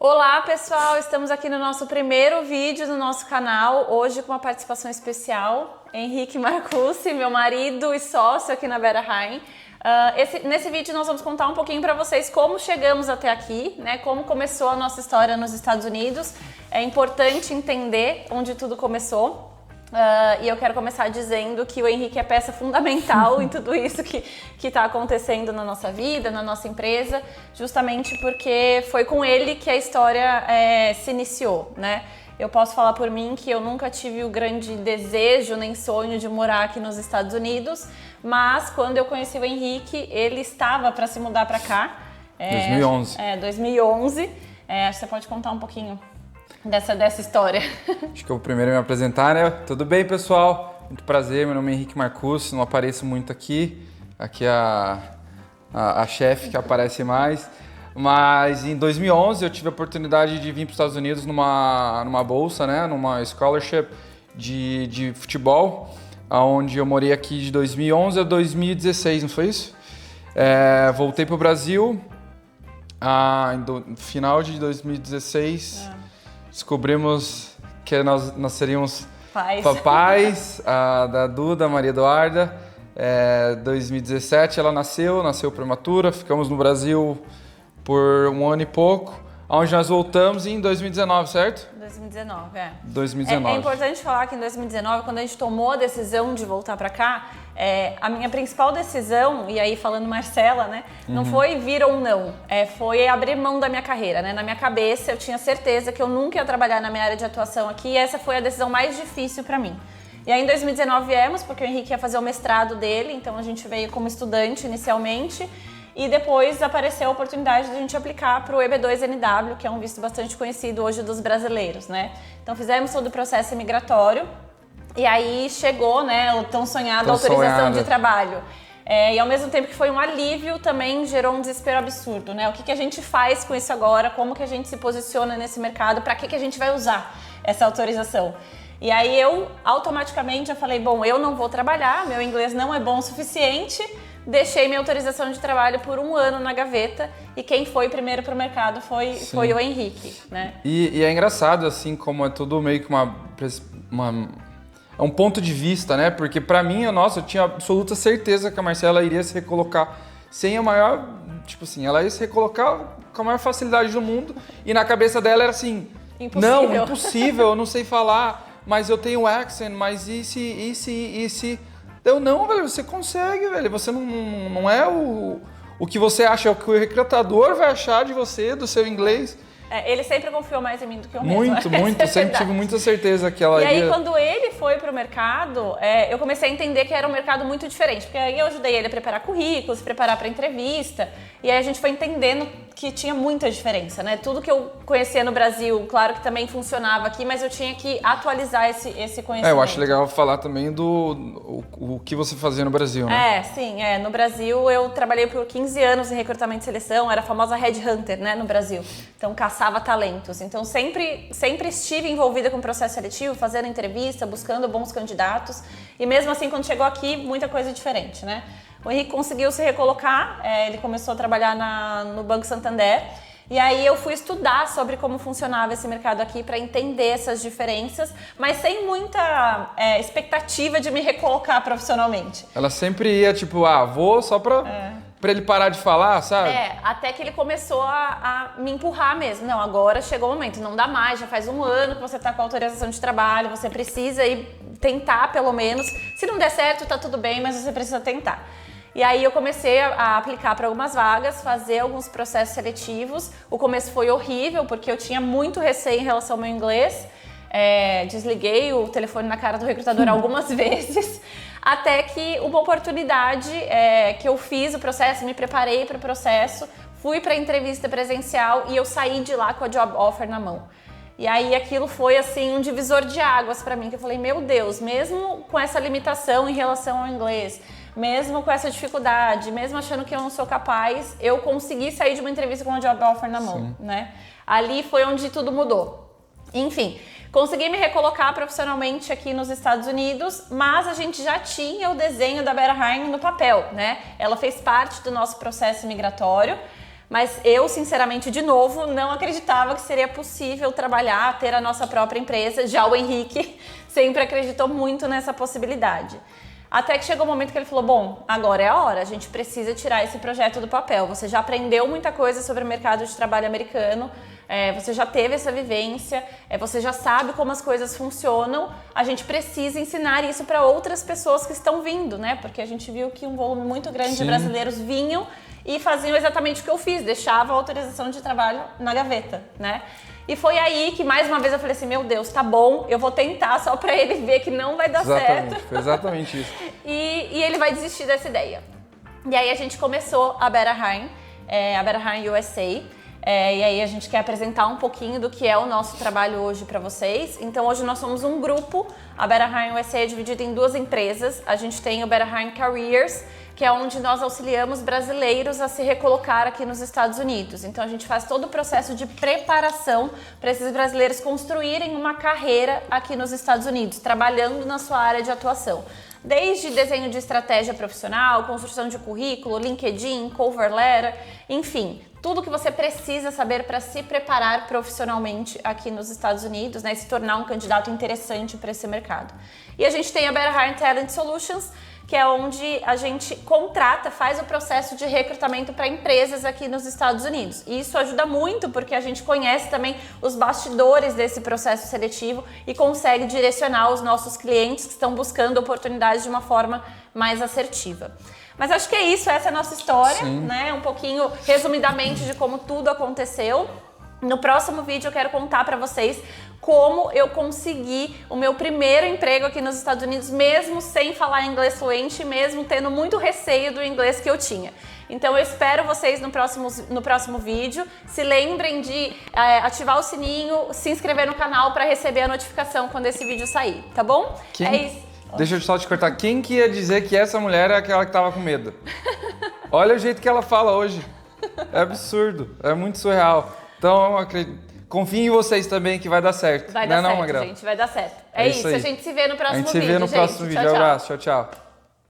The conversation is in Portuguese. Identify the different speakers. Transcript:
Speaker 1: Olá pessoal, estamos aqui no nosso primeiro vídeo do nosso canal, hoje com uma participação especial, Henrique Marcucci, meu marido e sócio aqui na Vera High. Nesse vídeo nós vamos contar um pouquinho para vocês como chegamos até aqui, né? Como começou a nossa história nos Estados Unidos. É importante entender onde tudo começou. E eu quero começar dizendo que o Henrique é peça fundamental em tudo isso que está acontecendo na nossa vida, na nossa empresa, justamente porque foi com ele que a história se iniciou, né? Eu posso falar por mim que eu nunca tive o grande desejo nem sonho de morar aqui nos Estados Unidos, mas quando eu conheci o Henrique, ele estava para se mudar para cá.
Speaker 2: 2011.
Speaker 1: 2011. Acho que você pode contar um pouquinho dessa história.
Speaker 2: Acho que eu vou primeiro me apresentar, né? Tudo bem, pessoal? Muito prazer, meu nome é Henrique Marcucci, não apareço muito aqui. Aqui é a chefe que aparece mais. Mas em 2011 eu tive a oportunidade de vir para os Estados Unidos numa bolsa, né? Numa scholarship de futebol, onde eu morei aqui de 2011 a 2016, não foi isso? Voltei para o Brasil no final de 2016. Descobrimos que nós seríamos papais, da Duda, Maria Eduarda. 2017 ela nasceu prematura, ficamos no Brasil por um ano e pouco, onde nós voltamos em 2019, certo?
Speaker 1: 2019,
Speaker 2: 2019.
Speaker 1: É importante falar que em 2019, quando a gente tomou a decisão de voltar para cá, a minha principal decisão, e aí falando Marcela, né, não foi vir ou não, foi abrir mão da minha carreira, né? Na minha cabeça eu tinha certeza que eu nunca ia trabalhar na minha área de atuação aqui, e essa foi a decisão mais difícil para mim. E aí em 2019 viemos, porque o Henrique ia fazer o mestrado dele, então a gente veio como estudante inicialmente, e depois apareceu a oportunidade de a gente aplicar para o EB2NW, que é um visto bastante conhecido hoje dos brasileiros, né? Então fizemos todo o processo imigratório e aí chegou, né, o tão sonhado autorização de trabalho. E ao mesmo tempo que foi um alívio, também gerou um desespero absurdo, né? O que a gente faz com isso agora? Como que a gente se posiciona nesse mercado? Para que a gente vai usar essa autorização? E aí eu automaticamente falei, bom, eu não vou trabalhar, meu inglês não é bom o suficiente. Deixei minha autorização de trabalho por um ano na gaveta e quem foi primeiro para o mercado foi o Henrique, né?
Speaker 2: E é engraçado, assim, como é tudo meio que é um ponto de vista, né? Porque para mim, eu tinha absoluta certeza que a Marcela iria se recolocar sem a maior... Tipo assim, ela ia se recolocar com a maior facilidade do mundo e na cabeça dela era assim...
Speaker 1: Impossível.
Speaker 2: Não, impossível, eu não sei falar, mas eu tenho accent, mas e se... Eu, não, velho, você consegue, velho. Você não é o que você acha, é o que o recrutador vai achar de você, do seu inglês.
Speaker 1: Ele sempre confiou mais em mim do que eu mesmo.
Speaker 2: Muito. Sempre tive muita certeza que ela
Speaker 1: iria... E
Speaker 2: aí,
Speaker 1: quando ele foi pro mercado, eu comecei a entender que era um mercado muito diferente. Porque aí eu ajudei ele a preparar currículos, preparar para entrevista. E aí a gente foi entendendo que tinha muita diferença, né? Tudo que eu conhecia no Brasil, claro que também funcionava aqui, mas eu tinha que atualizar esse conhecimento.
Speaker 2: Eu acho legal falar também o que você fazia no Brasil, né?
Speaker 1: Sim. No Brasil eu trabalhei por 15 anos em recrutamento e seleção, era a famosa headhunter, né, no Brasil. Então caçava talentos. Então sempre estive envolvida com o processo seletivo, fazendo entrevista, buscando bons candidatos. E mesmo assim, quando chegou aqui, muita coisa diferente, né? O Henrique conseguiu se recolocar, ele começou a trabalhar no Banco Santander. E aí eu fui estudar sobre como funcionava esse mercado aqui para entender essas diferenças, mas sem muita expectativa de me recolocar profissionalmente.
Speaker 2: Ela sempre ia tipo, vou só pra ele parar de falar, sabe?
Speaker 1: Até que ele começou a me empurrar mesmo. Não, agora chegou o momento, não dá mais, já faz um ano que você tá com autorização de trabalho, você precisa ir tentar pelo menos. Se não der certo, tá tudo bem, mas você precisa tentar. E aí eu comecei a aplicar para algumas vagas, fazer alguns processos seletivos. O começo foi horrível, porque eu tinha muito receio em relação ao meu inglês. Desliguei o telefone na cara do recrutador algumas vezes, até que uma oportunidade que eu fiz o processo, me preparei para o processo, fui para a entrevista presencial e eu saí de lá com a job offer na mão. E aí aquilo foi assim um divisor de águas para mim, que eu falei, meu Deus, mesmo com essa limitação em relação ao inglês, mesmo com essa dificuldade, mesmo achando que eu não sou capaz, eu consegui sair de uma entrevista com a job offer na mão, né? Ali foi onde tudo mudou. Enfim, consegui me recolocar profissionalmente aqui nos Estados Unidos, mas a gente já tinha o desenho da Vera High no papel, né? Ela fez parte do nosso processo migratório, Mas eu, sinceramente, de novo, não acreditava que seria possível trabalhar, ter a nossa própria empresa. Já o Henrique sempre acreditou muito nessa possibilidade. Até que chegou o momento que ele falou, bom, agora é a hora, a gente precisa tirar esse projeto do papel. Você já aprendeu muita coisa sobre o mercado de trabalho americano, você já teve essa vivência, você já sabe como as coisas funcionam, a gente precisa ensinar isso para outras pessoas que estão vindo, né? Porque a gente viu que um volume muito grande de brasileiros vinham e faziam exatamente o que eu fiz, deixava a autorização de trabalho na gaveta, né? E foi aí que, mais uma vez, eu falei assim, meu Deus, tá bom, eu vou tentar só pra ele ver que não vai dar certo.
Speaker 2: Foi exatamente isso.
Speaker 1: E ele vai desistir dessa ideia. E aí a gente começou a Betterheim USA. E aí a gente quer apresentar um pouquinho do que é o nosso trabalho hoje para vocês. Então hoje nós somos um grupo, a Betterheim USA é dividida em 2 empresas. A gente tem o Betterheim Careers, que é onde nós auxiliamos brasileiros a se recolocar aqui nos Estados Unidos. Então a gente faz todo o processo de preparação para esses brasileiros construírem uma carreira aqui nos Estados Unidos, trabalhando na sua área de atuação. Desde desenho de estratégia profissional, construção de currículo, LinkedIn, cover letter, enfim, tudo que você precisa saber para se preparar profissionalmente aqui nos Estados Unidos, né, e se tornar um candidato interessante para esse mercado. E a gente tem a Betterheim Talent Solutions, que é onde a gente contrata, faz o processo de recrutamento para empresas aqui nos Estados Unidos. E isso ajuda muito porque a gente conhece também os bastidores desse processo seletivo e consegue direcionar os nossos clientes que estão buscando oportunidades de uma forma mais assertiva. Mas acho que é isso, essa é a nossa história, né? Um pouquinho, resumidamente, de como tudo aconteceu. No próximo vídeo eu quero contar para vocês como eu consegui o meu primeiro emprego aqui nos Estados Unidos, mesmo sem falar inglês fluente, mesmo tendo muito receio do inglês que eu tinha. Então eu espero vocês no próximo vídeo. Se lembrem de ativar o sininho, se inscrever no canal para receber a notificação quando esse vídeo sair, tá bom? É isso.
Speaker 2: Deixa eu só te cortar. Quem que ia dizer que essa mulher é aquela que tava com medo? Olha o jeito que ela fala hoje. É absurdo, é muito surreal. Então, confio em vocês também que vai dar certo.
Speaker 1: Vai dar certo, gente. Vai dar certo. É isso. A gente se vê no próximo vídeo.
Speaker 2: A gente se vê no próximo vídeo.
Speaker 1: Tchau, tchau.
Speaker 2: Abraço. Tchau, tchau.